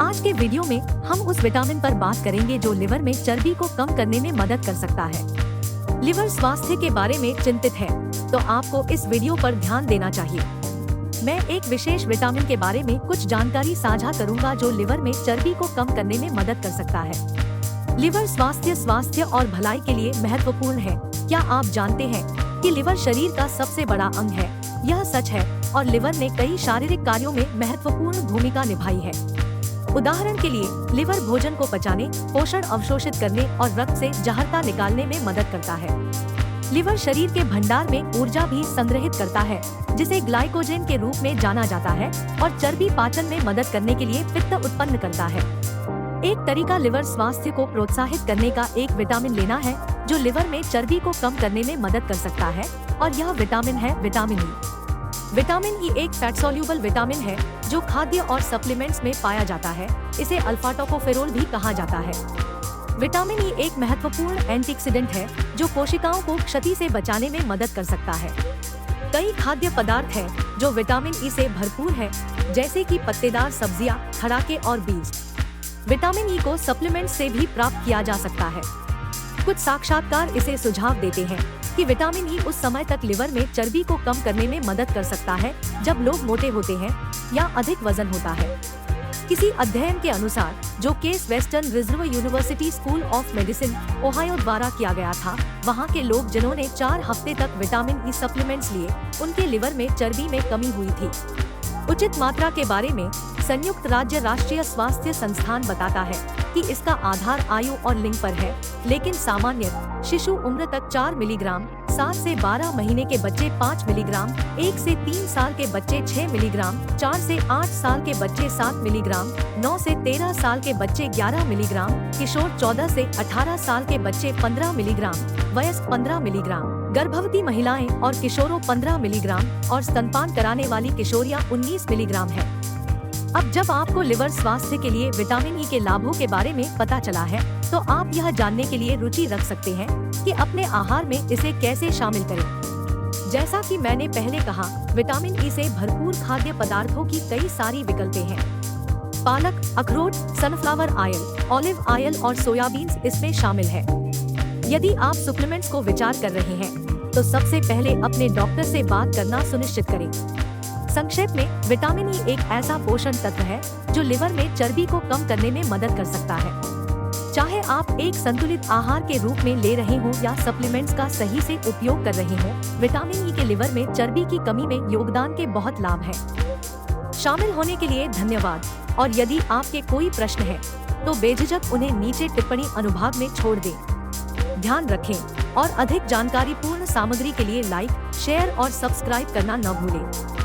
आज के वीडियो में हम उस विटामिन पर बात करेंगे जो लिवर में चर्बी को कम करने में मदद कर सकता है। लिवर स्वास्थ्य के बारे में चिंतित है तो आपको इस वीडियो पर ध्यान देना चाहिए। मैं एक विशेष विटामिन के बारे में कुछ जानकारी साझा करूंगा जो लिवर में चर्बी को कम करने में मदद कर सकता है। लिवर स्वास्थ्य और भलाई के लिए महत्वपूर्ण है। क्या आप जानते हैं कि लिवर शरीर का सबसे बड़ा अंग है? यह सच है और लिवर ने कई शारीरिक कार्यों में महत्वपूर्ण भूमिका निभाई है। उदाहरण के लिए लिवर भोजन को पचाने, पोषण अवशोषित करने और रक्त से जहरता निकालने में मदद करता है। लिवर शरीर के भंडार में ऊर्जा भी संग्रहित करता है जिसे ग्लाइकोजन के रूप में जाना जाता है और चर्बी पाचन में मदद करने के लिए पित्त उत्पन्न करता है। एक तरीका लिवर स्वास्थ्य को प्रोत्साहित करने का एक विटामिन लेना है जो लिवर में चर्बी को कम करने में मदद कर सकता है और यह विटामिन है विटामिन ई। विटामिन ई एक फैट सोल्यूबल विटामिन है जो खाद्य और सप्लीमेंट्स में पाया जाता है। इसे अल्फा टोकोफेरोल भी कहा जाता है। विटामिन ई एक महत्वपूर्ण एंटीऑक्सीडेंट है जो कोशिकाओं को क्षति से बचाने में मदद कर सकता है। कई खाद्य पदार्थ हैं जो विटामिन ई से भरपूर है, जैसे कि पत्तेदार सब्जियां, खराके और बीज। विटामिन ई को सप्लीमेंट से भी प्राप्त किया जा सकता है। कुछ साक्षात्कार इसे सुझाव देते हैं कि विटामिन ई उस समय तक लिवर में चर्बी को कम करने में मदद कर सकता है जब लोग मोटे होते हैं या अधिक वजन होता है। किसी अध्ययन के अनुसार जो case western reserve university school of medicine, Ohio द्वारा किया गया था, वहां के लोग जिन्होंने 4 हफ्ते तक विटामिन ई सप्लीमेंट्स लिए, उनके लिवर में चर्बी में कमी हुई थी। उचित मात्रा के बारे में संयुक्त राज्य राष्ट्रीय स्वास्थ्य संस्थान बताता है कि इसका आधार आयु और लिंग पर है, लेकिन सामान्य शिशु उम्र तक 4 मिलीग्राम, 7 से 12 महीने के बच्चे 5 मिलीग्राम, 1 से 3 साल के बच्चे 6 मिलीग्राम, 4 से 8 साल के बच्चे 7 मिलीग्राम, 9 से 13 साल के बच्चे 11 मिलीग्राम, किशोर 14 से 18 साल के बच्चे 15 मिलीग्राम, वयस्क 15 मिलीग्राम, गर्भवती महिलाएं और किशोरों 15 मिलीग्राम और स्तनपान कराने वाली किशोरियां 19 मिलीग्राम है। अब जब आपको लिवर स्वास्थ्य के लिए विटामिन ई के लाभों के बारे में पता चला है, तो आप यह जानने के लिए रुचि रख सकते हैं कि अपने आहार में इसे कैसे शामिल करें। जैसा कि मैंने पहले कहा, विटामिन ई से भरपूर खाद्य पदार्थों की कई सारी विकल्पें हैं। पालक, अखरोट, सनफ्लावर ऑयल, ऑलिव ऑयल और सोयाबीन्स इसमें शामिल है। यदि आप सप्लीमेंट्स को विचार कर रहे हैं, तो सबसे पहले अपने डॉक्टर से बात करना सुनिश्चित करें। संक्षेप में, विटामिन ई एक ऐसा पोषण तत्व है जो लिवर में चर्बी को कम करने में मदद कर सकता है। चाहे आप एक संतुलित आहार के रूप में ले रहे हों या सप्लीमेंट्स का सही से उपयोग कर रहे हों, विटामिन ई के लिवर में चर्बी की कमी में योगदान के बहुत लाभ हैं। शामिल होने के लिए धन्यवाद, और यदि आपके कोई प्रश्न है तो बेझिझक उन्हें नीचे टिप्पणी अनुभाग में छोड़ दें। ध्यान रखें, और अधिक जानकारी पूर्ण सामग्री के लिए लाइक, शेयर और सब्सक्राइब करना न भूलें।